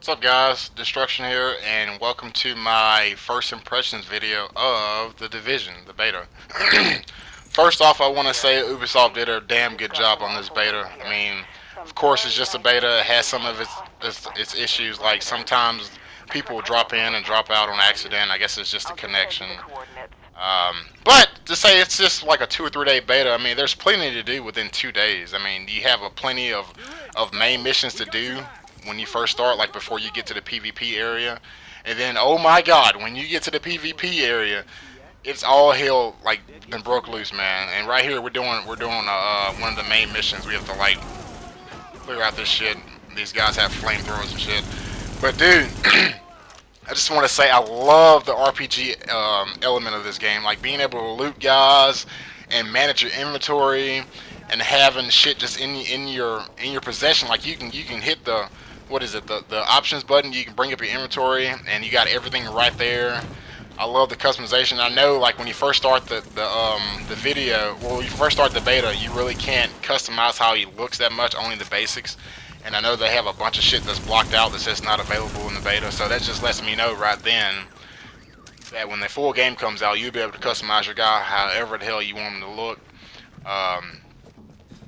What's up guys, Destruction here, and welcome to my first impressions video of The Division, the beta. First off, I want to say Ubisoft did a damn good job on this beta. I mean, of course it's just a beta, it has some of its issues, like sometimes people drop in and drop out on accident. I guess it's just a connection. But to say it's just like a 2 or 3 day beta, I mean, there's plenty to do within 2 days. I mean, you have plenty of main missions to do when you first start, like before you get to the PvP area. And then, oh my god, when you get to the PvP area, it's all hell like been broke loose, man. And right here we're doing one of the main missions. We have to like clear out this shit. These guys have flamethrowers and shit. But dude, I just want to say I love the RPG element of this game, like being able to loot guys and manage your inventory and having shit just in your possession. Like you can hit the the options button. You can bring up your inventory and you got everything right there. I love the customization. I know, like when you first start the video, well, when you first start the beta, you really can't customize how he looks that much, only the basics. And I know they have a bunch of shit that's blocked out that's just not available in the beta, so that just lets me know right then that when the full game comes out, you'll be able to customize your guy however the hell you want him to look.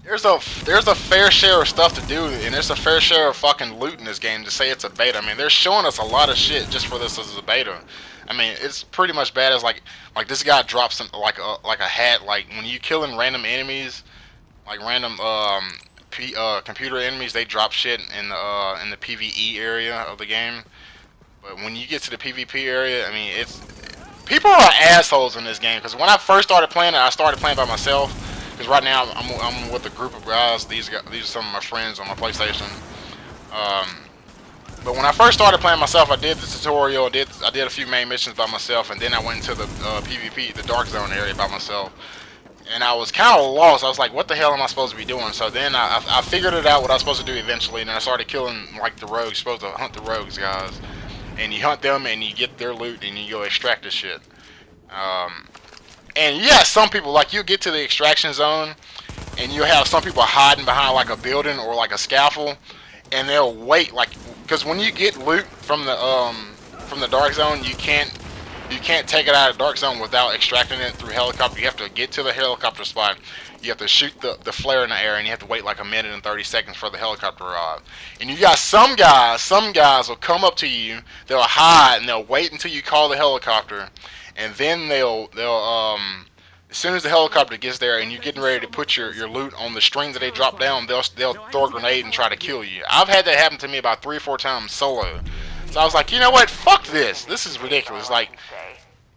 There's a fair share of stuff to do, and there's a fair share of fucking loot in this game to say it's a beta. I mean, they're showing us a lot of shit just for this as a beta. I mean, it's pretty much bad as like this guy drops some like a hat. Like when you killing random enemies, like random computer enemies, they drop shit in the PvE area of the game. But when you get to the PvP area, I mean, it's people are assholes in this game. Because when I first started playing it, I started playing by myself. Because right now I'm with a group of guys. These are some of my friends on my PlayStation. But when I first started playing myself, I did the tutorial. I did a few main missions by myself, and then I went into the PvP, the Dark Zone area by myself. And I was kind of lost. I was like, what the hell am I supposed to be doing? So then I figured it out what I was supposed to do eventually, and then I started killing like the rogues. You're supposed to hunt the rogues, guys. And you hunt them, and you get their loot, and you go extract this shit. And yeah, some people, like, you get to the extraction zone, and you have some people hiding behind like a building or like a scaffold, and they'll wait, like, because when you get loot from the dark zone, you can't take it out of the dark zone without extracting it through helicopter. You have to get to the helicopter spot. You have to shoot the flare in the air, and you have to wait like a minute and 30 seconds for the helicopter to arrive. And you got some guys will come up to you, they'll hide, and they'll wait until you call the helicopter, and then they'll as soon as the helicopter gets there and you're getting ready to put your loot on the string that they drop down, they'll throw a grenade and try to kill you. I've had that happen to me about 3 or 4 times solo. So I was like, you know what? Fuck this. This is ridiculous. Like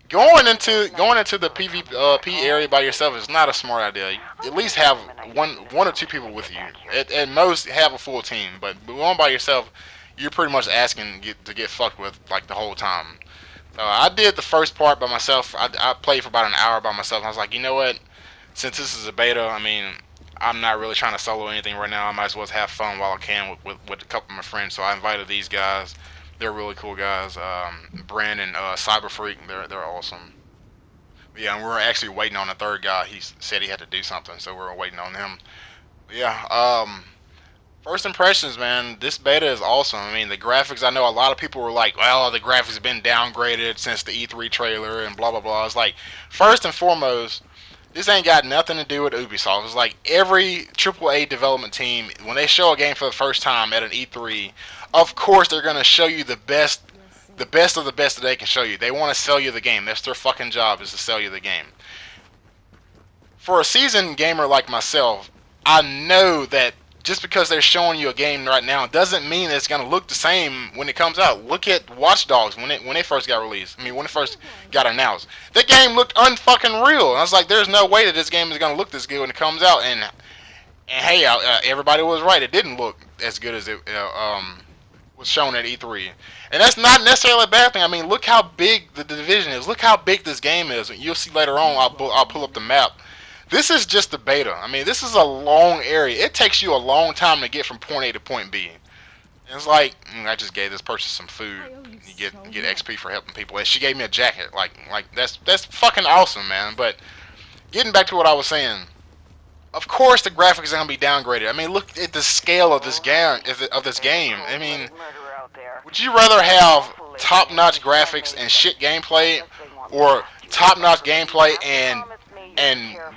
going into the PvP area by yourself is not a smart idea. At least have one or two people with you. At most, have a full team. But going by yourself, you're pretty much asking to get fucked with like the whole time. So I did the first part by myself. I played for about an hour by myself. I was like, you know what? Since this is a beta, I mean, I'm not really trying to solo anything right now. I might as well have fun while I can with a couple of my friends. So I invited these guys. They're really cool guys. Brandon, Cyber Freak, they're awesome. But yeah, and we're actually waiting on a third guy. He said he had to do something, so we're waiting on him. But yeah, first impressions, man, this beta is awesome. I mean, the graphics, I know a lot of people were like, well, the graphics have been downgraded since the E3 trailer and blah, blah, blah. It's like, first and foremost, this ain't got nothing to do with Ubisoft. It's like every AAA development team, when they show a game for the first time at an E3, of course they're going to show you the best of the best that they can show you. They want to sell you the game. That's their fucking job, is to sell you the game. For a seasoned gamer like myself, I know that just because they're showing you a game right now doesn't mean it's going to look the same when it comes out. Look at Watch Dogs when it first got released. I mean, when it first got announced. That game looked unfucking real. And I was like, there's no way that this game is going to look this good when it comes out. And hey, everybody was right. It didn't look as good as it was shown at E3. And that's not necessarily a bad thing. I mean, look how big the Division is. Look how big this game is. You'll see later on, I'll pull up the map. This is just the beta. I mean, this is a long area. It takes you a long time to get from point A to point B. And it's like, I just gave this person some food. You get XP for helping people. And she gave me a jacket. Like that's fucking awesome, man. But getting back to what I was saying, of course the graphics are gonna be downgraded. I mean, look at the scale of this game. I mean, Would you rather have top-notch graphics and shit gameplay, or top-notch gameplay and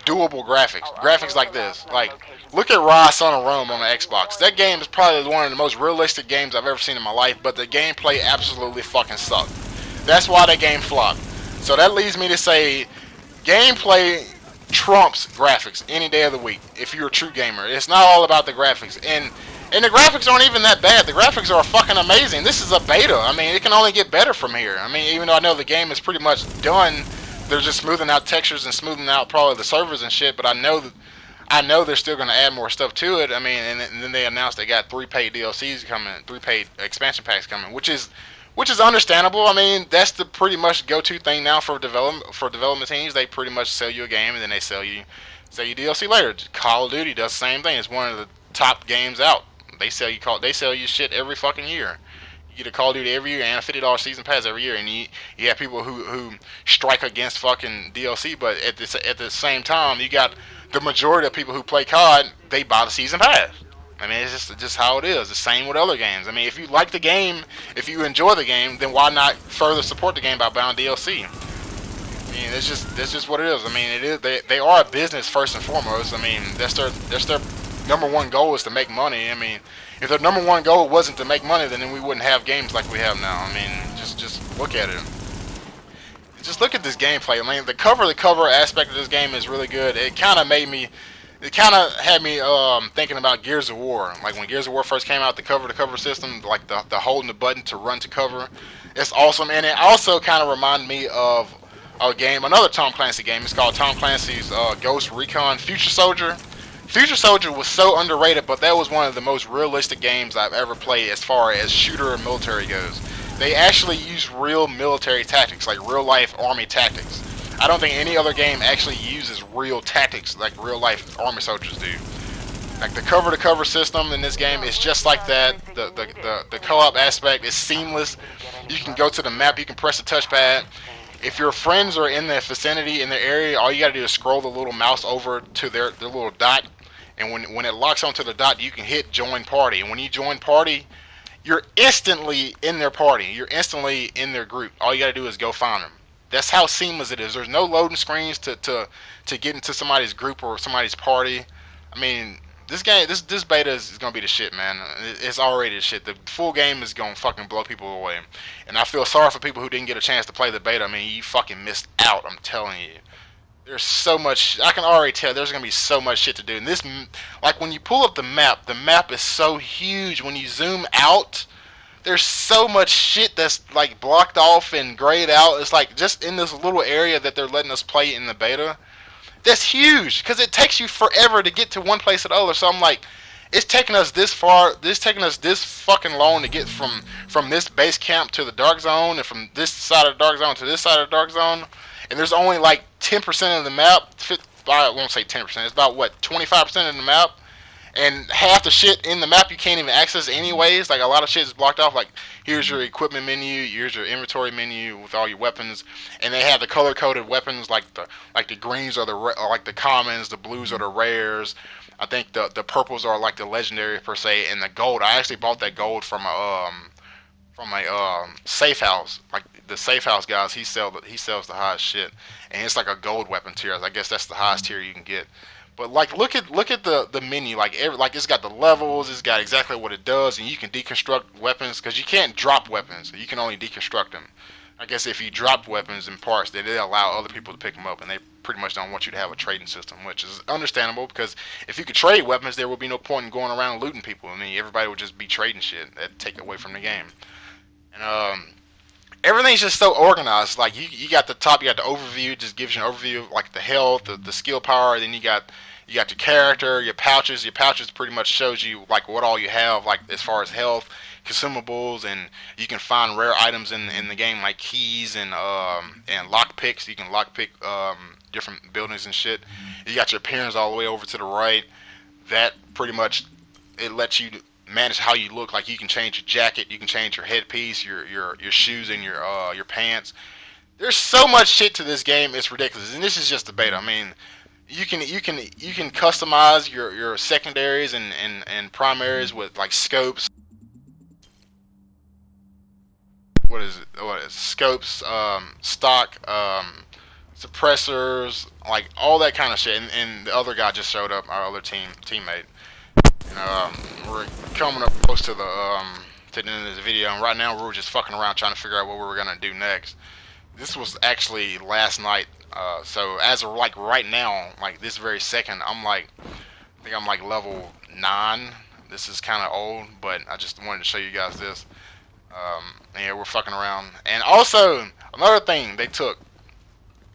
doable graphics? Graphics like this, like look at Rise Son of Rome on the Xbox. That game is probably one of the most realistic games I've ever seen in my life, but the gameplay absolutely fucking sucked. That's why that game flopped. So that leads me to say gameplay trumps graphics any day of the week if you're a true gamer. It's not all about the graphics. And the graphics aren't even that bad. The graphics are fucking amazing. This is a beta. I mean, it can only get better from here. I mean, even though I know the game is pretty much done, they're just smoothing out textures and smoothing out probably the servers and shit, but I know they're still going to add more stuff to it. I mean, and then they announced they got 3 paid DLCs coming, 3 paid expansion packs coming, which is understandable. I mean, that's the pretty much go-to thing now for development teams. They pretty much sell you a game and then they sell you DLC later. Call of Duty does the same thing. It's one of the top games out. They sell you shit every fucking year. You get a Call of Duty every year and a $50 season pass every year, and you have people who strike against fucking DLC, but at the same time, you got the majority of people who play COD, they buy the season pass. I mean, it's just how it is. The same with other games. I mean, if you like the game, if you enjoy the game, then why not further support the game by buying DLC? I mean, that's just what it is. I mean, it is they are a business first and foremost. I mean, that's their number one goal is to make money. I mean, if their number one goal wasn't to make money, then we wouldn't have games like we have now. I mean, just look at it. Just look at this gameplay. I mean, the cover aspect of this game is really good. It kind of had me thinking about Gears of War. Like when Gears of War first came out, the cover system, like the holding the button to run to cover, it's awesome. And it also kind of reminded me of a game, another Tom Clancy game. It's called Tom Clancy's Ghost Recon Future Soldier. Future Soldier was so underrated, but that was one of the most realistic games I've ever played as far as shooter and military goes. They actually use real military tactics, like real life army tactics. I don't think any other game actually uses real tactics like real life army soldiers do. Like the cover to cover system in this game is just like that. The co-op aspect is seamless. You can go to the map, you can press the touchpad. If your friends are in the vicinity, in the area, all you gotta do is scroll the little mouse over to their little dot, and when it locks onto the dot, you can hit join party. And when you join party, you're instantly in their party. You're instantly in their group. All you gotta do is go find them. That's how seamless it is. There's no loading screens to get into somebody's group or somebody's party. I mean, this beta is gonna be the shit, man. It's already the shit. The full game is gonna fucking blow people away. And I feel sorry for people who didn't get a chance to play the beta. I mean, you fucking missed out. I'm telling you. There's so much. I can already tell there's gonna be so much shit to do. And this, like when you pull up the map is so huge. When you zoom out, there's so much shit that's like blocked off and grayed out. It's like just in this little area that they're letting us play in the beta. That's huge because it takes you forever to get to one place or the other. So I'm like, it's taking us this far. This taking us this fucking long to get from this base camp to the dark zone, and from this side of the dark zone to this side of the dark zone. And there's only like 10% of the map. I won't say 10%. It's about what 25% of the map. And half the shit in the map you can't even access anyways. Like a lot of shit is blocked off. Like here's your equipment menu, here's your inventory menu with all your weapons, and they have the color coded weapons like the greens are like the commons, the blues are the rares. I think the purples are like the legendary per se, and the gold. I actually bought that gold from a safe house. Like the safe house guys, he sells the highest shit, and it's like a gold weapon tier. I guess that's the highest tier you can get. But like, look at the menu. Like it's got the levels. It's got exactly what it does, and you can deconstruct weapons because you can't drop weapons. You can only deconstruct them. I guess if you drop weapons and parts, they allow other people to pick them up, and they pretty much don't want you to have a trading system, which is understandable because if you could trade weapons, there would be no point in going around looting people. I mean, everybody would just be trading shit. That'd take away from the game. And everything's just so organized. Like you got the top, you got the overview, just gives you an overview of like the health, the skill power. Then you got your character, your pouches. Your pouches pretty much shows you like what all you have, like as far as health, consumables, and you can find rare items in the game like keys and lock picks. You can lock pick different buildings and shit. You got your appearance all the way over to the right. That pretty much it lets you manage how you look. Like you can change your jacket, you can change your headpiece, your shoes, and your pants. There's so much shit to this game, it's ridiculous. And this is just the beta. I mean, you can customize your secondaries and primaries with like scopes. what is it? What is scopes, stock, suppressors, like all that kind of shit. And the other guy just showed up, our other teammate. And, we're coming up close to the end of the video, and right now we're just fucking around trying to figure out what we were gonna do next. This was actually last night, so as of like right now, like this very second, I think I'm like level 9. This is kind of old, but I just wanted to show you guys this. Yeah, we're fucking around. And also, another thing they took,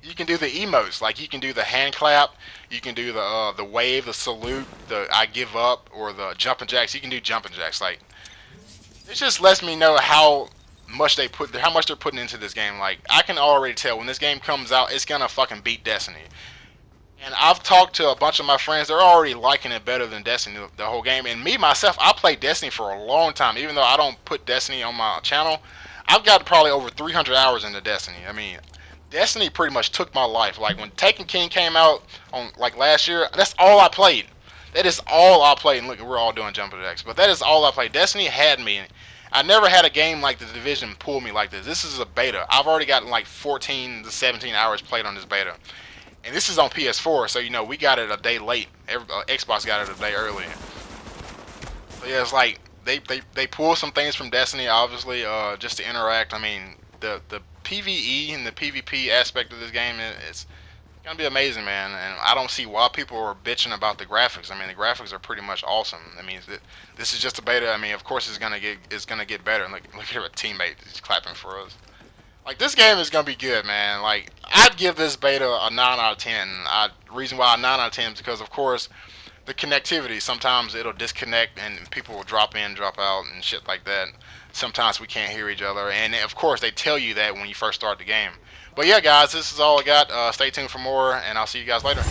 you can do the emotes. Like, you can do the hand clap, you can do the wave, the salute, the I give up, or the jumping jacks. You can do jumping jacks. Like, it just lets me know how much they're putting into this game. Like, I can already tell when this game comes out, it's gonna fucking beat Destiny. And I've talked to a bunch of my friends, they're already liking it better than Destiny, the whole game. And me, myself, I played Destiny for a long time. Even though I don't put Destiny on my channel, I've got probably over 300 hours into Destiny. I mean, Destiny pretty much took my life. Like, when Taken King came out on, like, last year, that's all I played. That is all I played. And look, we're all doing jumping jacks. But that is all I played. Destiny had me. I never had a game like The Division pull me like this. This is a beta. I've already gotten like 14 to 17 hours played on this beta. And this is on PS4, so you know we got it a day late. Xbox got it a day early. So yeah, it's like they pull some things from Destiny, obviously, just to interact. I mean, the PvE and the PvP aspect of this game is gonna be amazing, man. And I don't see why people are bitching about the graphics. I mean, the graphics are pretty much awesome. I mean, this is just a beta. I mean, of course it's gonna get better. And look at our teammate, he's clapping for us. Like, this game is gonna be good, man. Like, I'd give this beta a 9 out of 10. Reason why a 9 out of 10 is because, of course, the connectivity. Sometimes it'll disconnect and people will drop in, drop out, and shit like that. Sometimes we can't hear each other, and of course they tell you that when you first start the game. But yeah, guys, this is all I got. Stay tuned for more, and I'll see you guys later.